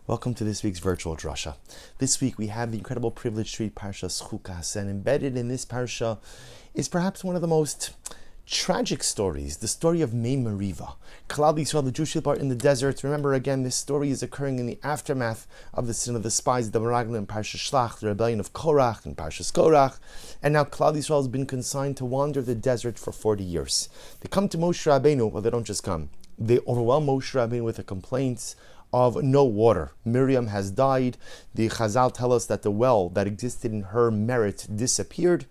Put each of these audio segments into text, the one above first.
Welcome to this week's virtual Drasha. This week we have the incredible privilege to read Parshas Chukas, and embedded in this parsha is perhaps one of the most tragic stories, the story of Mei Meriva. Klal Yisrael, the Jewish people, are in the desert. Remember again, this story is occurring in the aftermath of the sin of the spies, the Meraglim, and Parshas Shlach, the rebellion of Korach and Parshas Korach. And now Klal Yisrael has been consigned to wander the desert for 40 years. They come to Moshe Rabbeinu. Well, they don't just come. They overwhelm Moshe Rabbeinu with the complaints of no water. Miriam has died. The Chazal tell us that the well that existed in her merit disappeared.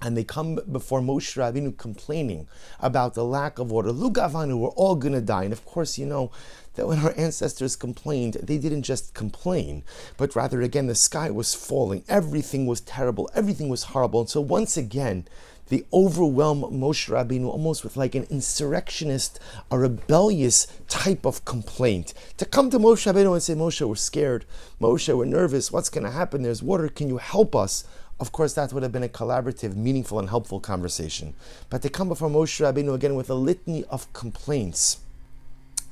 And they come before Moshe Rabbeinu complaining about the lack of water. Lugavanu, we're all going to die. And of course, you know that when our ancestors complained, they didn't just complain, but rather, again, the sky was falling. Everything was terrible. Everything was horrible. And so once again, they overwhelm Moshe Rabbeinu almost with like an insurrectionist, a rebellious type of complaint. To come to Moshe Rabbeinu and say, Moshe, we're scared. Moshe, we're nervous. What's going to happen? There's water. Can you help us? Of course, that would have been a collaborative, meaningful, and helpful conversation. But they come before Moshe Rabbeinu again with a litany of complaints.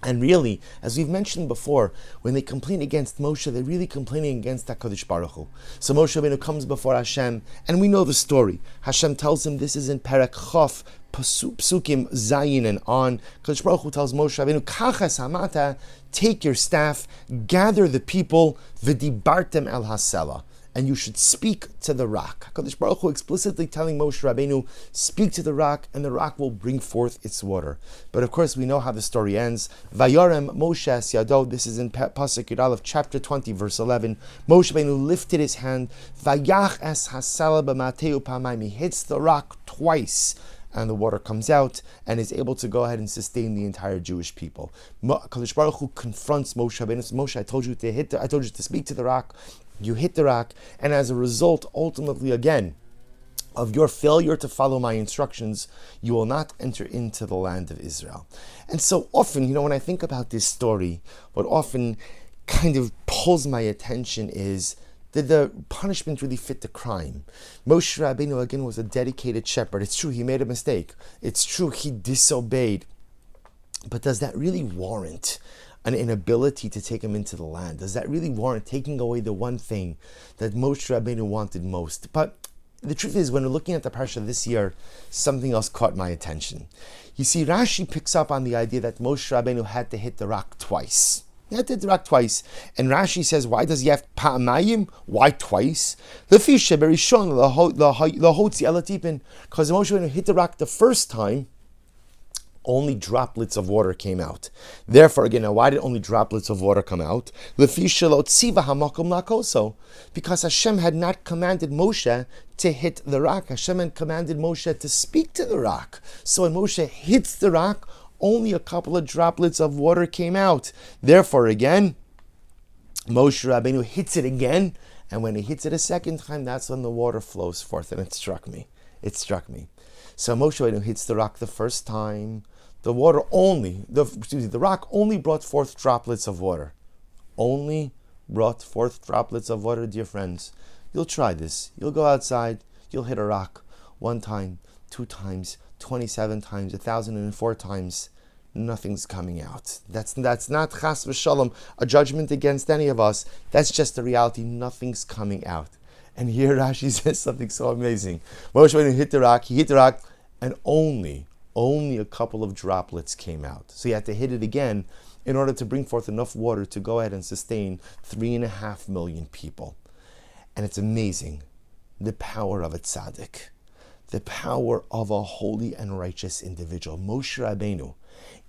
And really, as we've mentioned before, when they complain against Moshe, they're really complaining against HaKadosh Baruch Hu. So Moshe Rabbeinu comes before Hashem, and we know the story. Hashem tells him, this is in Perek Chof, Psukim Zayin and on. HaKadosh Baruch Hu tells Moshe Rabbeinu, Kachas Hamata, take your staff, gather the people, v'dibartem el hasela, and you should speak to the rock. HaKadosh Baruch Hu explicitly telling Moshe Rabbeinu, speak to the rock, and the rock will bring forth its water. But of course, we know how the story ends. Vayarem Moshe es yado. This is in Pasuk Yud Aleph, chapter 20, verse 11. Moshe Rabbeinu lifted his hand. Vayach es hasela b'mateu pamaim. He hits the rock twice, and the water comes out and is able to go ahead and sustain the entire Jewish people. HaKadosh Baruch Hu confronts Moshe Rabbeinu. Moshe, I told you to speak to the rock. You hit the rock, and as a result, ultimately, again, of your failure to follow my instructions, you will not enter into the land of Israel. And so often, when I think about this story, what often kind of pulls my attention is, did the punishment really fit the crime? Moshe Rabbeinu, again, was a dedicated shepherd. It's true, he made a mistake. It's true, he disobeyed. But does that really warrant an inability to take him into the land? Does that really warrant taking away the one thing that Moshe Rabbeinu wanted most? But the truth is, when we're looking at the parsha this year, something else caught my attention. You see, Rashi picks up on the idea that Moshe Rabbeinu had to hit the rock twice. He had to hit the rock twice. And Rashi says, why does he have pa'amayim? Why twice? Because Moshe Rabbeinu hit the rock the first time, only droplets of water came out. Therefore, again, now why did only droplets of water come out? Because Hashem had not commanded Moshe to hit the rock. Hashem had commanded Moshe to speak to the rock. So when Moshe hits the rock, only a couple of droplets of water came out. Therefore, again, Moshe Rabbeinu hits it again, and when he hits it a second time, that's when the water flows forth. And it struck me. So Moshe Rabbeinu hits the rock the first time. The rock only brought forth droplets of water. Only brought forth droplets of water, dear friends. You'll try this. You'll go outside, you'll hit a rock 1 time, 2 times, 27 times, 1,004 times. Nothing's coming out. That's not chas v'shalom, a judgment against any of us. That's just the reality. Nothing's coming out. And here Rashi says something so amazing. Moshe Rabbeinu hit the rock, and only a couple of droplets came out. So he had to hit it again in order to bring forth enough water to go ahead and sustain 3.5 million people. And it's amazing, the power of a tzaddik, the power of a holy and righteous individual. Moshe Rabbeinu,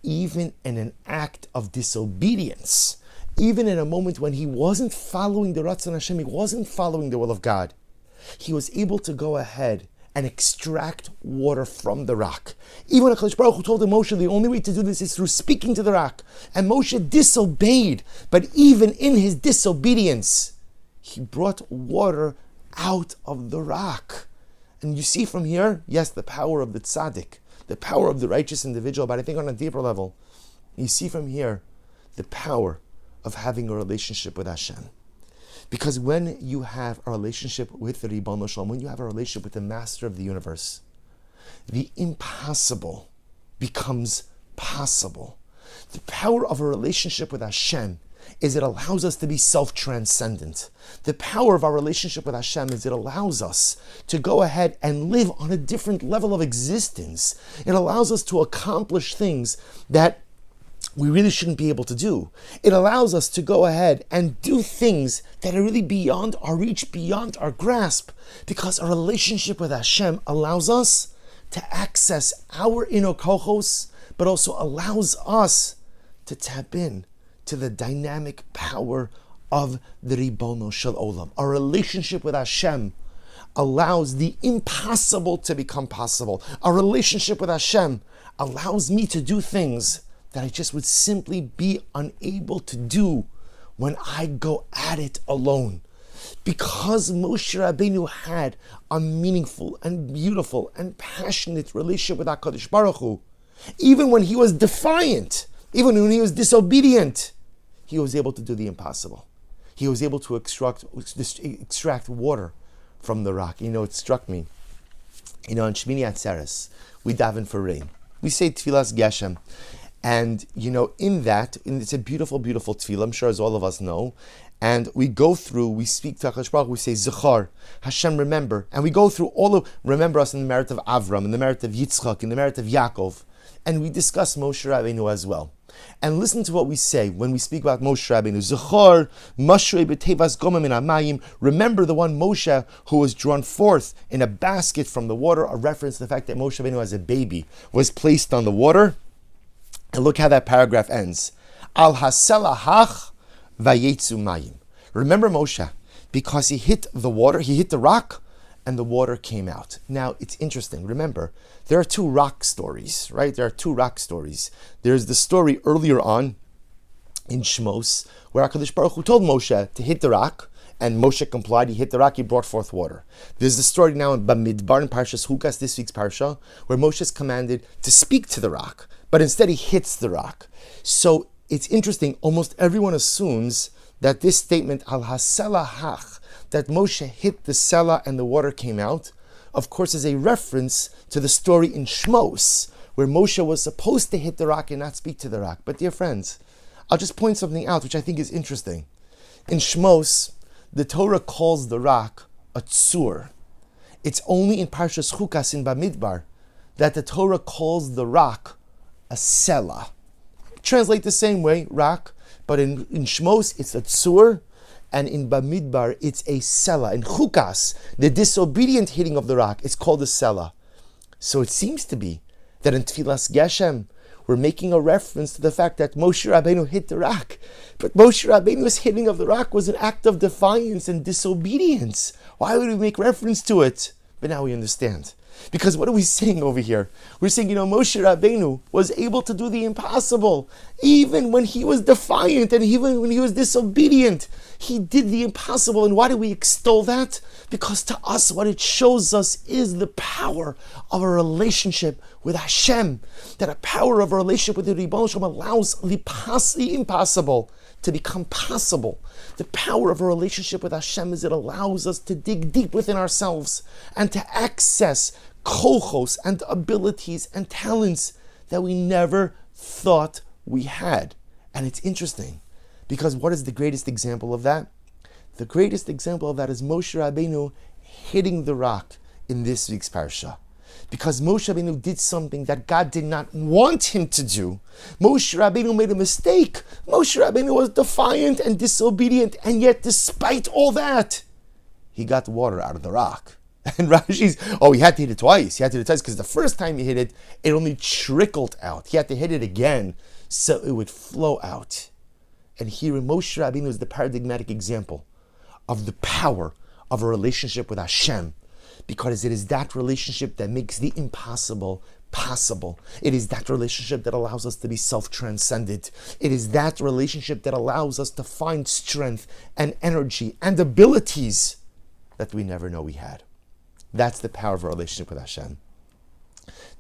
even in an act of disobedience, even in a moment when he wasn't following the Ratzon Hashem, he wasn't following the will of God, he was able to go ahead and extract water from the rock. Even when HaKadosh Baruch Hu told him, Moshe, the only way to do this is through speaking to the rock. And Moshe disobeyed, but even in his disobedience, he brought water out of the rock. And you see from here, yes, the power of the tzaddik, the power of the righteous individual, but I think on a deeper level, you see from here the power of having a relationship with Hashem. Because when you have a relationship with the Ribbon Shalom, when you have a relationship with the Master of the universe, the impossible becomes possible. The power of a relationship with Hashem is it allows us to be self-transcendent. The power of our relationship with Hashem is it allows us to go ahead and live on a different level of existence. It allows us to accomplish things that we really shouldn't be able to do. It allows us to go ahead and do things that are really beyond our reach, beyond our grasp, because our relationship with Hashem allows us to access our inner kochos, but also allows us to tap in to the dynamic power of the Ribono Shel Olam. Our relationship with Hashem allows the impossible to become possible. Our relationship with Hashem allows me to do things that I just would simply be unable to do when I go at it alone. Because Moshe Rabbeinu had a meaningful and beautiful and passionate relationship with HaKadosh Baruch Hu, even when he was defiant, even when he was disobedient, he was able to do the impossible. He was able to extract water from the rock. It struck me. On Shmini Atzeres, we daven for rain. We say Tfilas Geshem. And, in that, it's a beautiful, beautiful tefillah, I'm sure as all of us know. And we speak to HaKadosh Baruch Hu, we say, Zechar, Hashem, remember. And we go through remember us in the merit of Avram, in the merit of Yitzchak, in the merit of Yaakov. And we discuss Moshe Rabbeinu as well. And listen to what we say when we speak about Moshe Rabbeinu. Zechar, Mashrei b'tevas gomim min hamayim. Remember the one Moshe who was drawn forth in a basket from the water, a reference to the fact that Moshe Rabbeinu as a baby was placed on the water. And look how that paragraph ends. Al haselahach vayetzu mayim. Remember Moshe, because he hit the water, he hit the rock, and the water came out. Now, it's interesting. Remember, there are two rock stories, right? There are two rock stories. There's the story earlier on in Shmos, where HaKadosh Baruch Hu told Moshe to hit the rock, and Moshe complied. He hit the rock, he brought forth water. There's the story now in Bamidbar, in Parshas Chukas, this week's Parsha, where Moshe is commanded to speak to the rock, but instead he hits the rock. So it's interesting, almost everyone assumes that this statement, al haselahach, that Moshe hit the Selah and the water came out, of course is a reference to the story in Shmos, where Moshe was supposed to hit the rock and not speak to the rock. But dear friends, I'll just point something out which I think is interesting. In Shmos, the Torah calls the rock a tzur. It's only in Parshas Chukas in Bamidbar that the Torah calls the rock a Selah. Translate the same way, rock, but in Shmos it's a tzur, and in Bamidbar it's a Selah. In Chukas, the disobedient hitting of the rock, it's called a Selah. So it seems to be that in Tfilas Geshem, we're making a reference to the fact that Moshe Rabbeinu hit the rock. But Moshe Rabbeinu's hitting of the rock was an act of defiance and disobedience. Why would we make reference to it? But now we understand. Because what are we saying over here? We're saying, Moshe Rabbeinu was able to do the impossible. Even when he was defiant and even when he was disobedient, he did the impossible. And why do we extol that? Because to us, what it shows us is the power of a relationship with Hashem. That a power of a relationship with the Ribono Shel Olam allows the impossible to become possible. The power of a relationship with Hashem is it allows us to dig deep within ourselves and to access kochos and abilities and talents that we never thought we had. And it's interesting, because what is the greatest example of that? The greatest example of that is Moshe Rabbeinu hitting the rock in this week's parsha. Because Moshe Rabbeinu did something that God did not want him to do. Moshe Rabbeinu made a mistake. Moshe Rabbeinu was defiant and disobedient, and yet despite all that, he got water out of the rock. And Rashi's, he had to hit it twice. He had to hit it twice because the first time he hit it, it only trickled out. He had to hit it again so it would flow out. And here Moshe Rabbeinu is the paradigmatic example of the power of a relationship with Hashem. Because it is that relationship that makes the impossible possible. It is that relationship that allows us to be self-transcended. It is that relationship that allows us to find strength and energy and abilities that we never know we had. That's the power of our relationship with Hashem.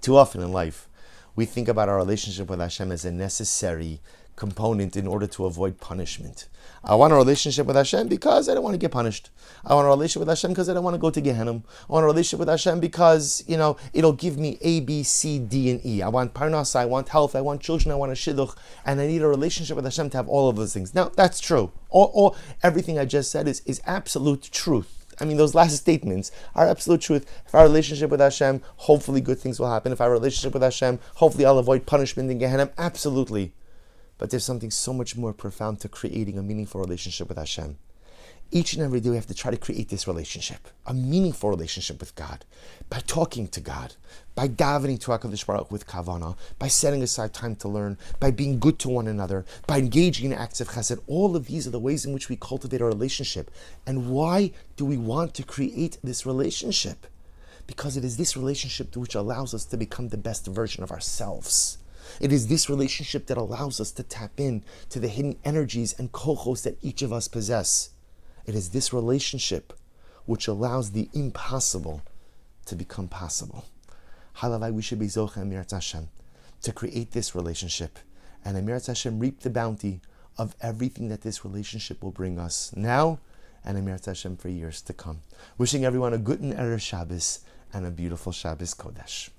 Too often in life, we think about our relationship with Hashem as a necessary component in order to avoid punishment. I want a relationship with Hashem because I don't want to get punished. I want a relationship with Hashem because I don't want to go to Gehenna. I want a relationship with Hashem because, it'll give me A, B, C, D, and E. I want parnasa, I want health, I want children, I want a shidduch, and I need a relationship with Hashem to have all of those things. Now, that's true. Everything I just said is absolute truth. I mean, those last statements are absolute truth. If our relationship with Hashem, hopefully good things will happen. If our relationship with Hashem, hopefully I'll avoid punishment in Gehenna. Absolutely. But there's something so much more profound to creating a meaningful relationship with Hashem. Each and every day we have to try to create this relationship, a meaningful relationship with God, by talking to God, by davening to HaKadosh Baruch Hu with kavanah, by setting aside time to learn, by being good to one another, by engaging in acts of chesed. All of these are the ways in which we cultivate our relationship. And why do we want to create this relationship? Because it is this relationship which allows us to become the best version of ourselves. It is this relationship that allows us to tap in to the hidden energies and kochos that each of us possess. It is this relationship which allows the impossible to become possible. Halavai, we should be zocheh Emirat Hashem to create this relationship, and Emirat Hashem reap the bounty of everything that this relationship will bring us now, and Emirat Hashem for years to come. Wishing everyone a good and Erev Shabbos and a beautiful Shabbos Kodesh.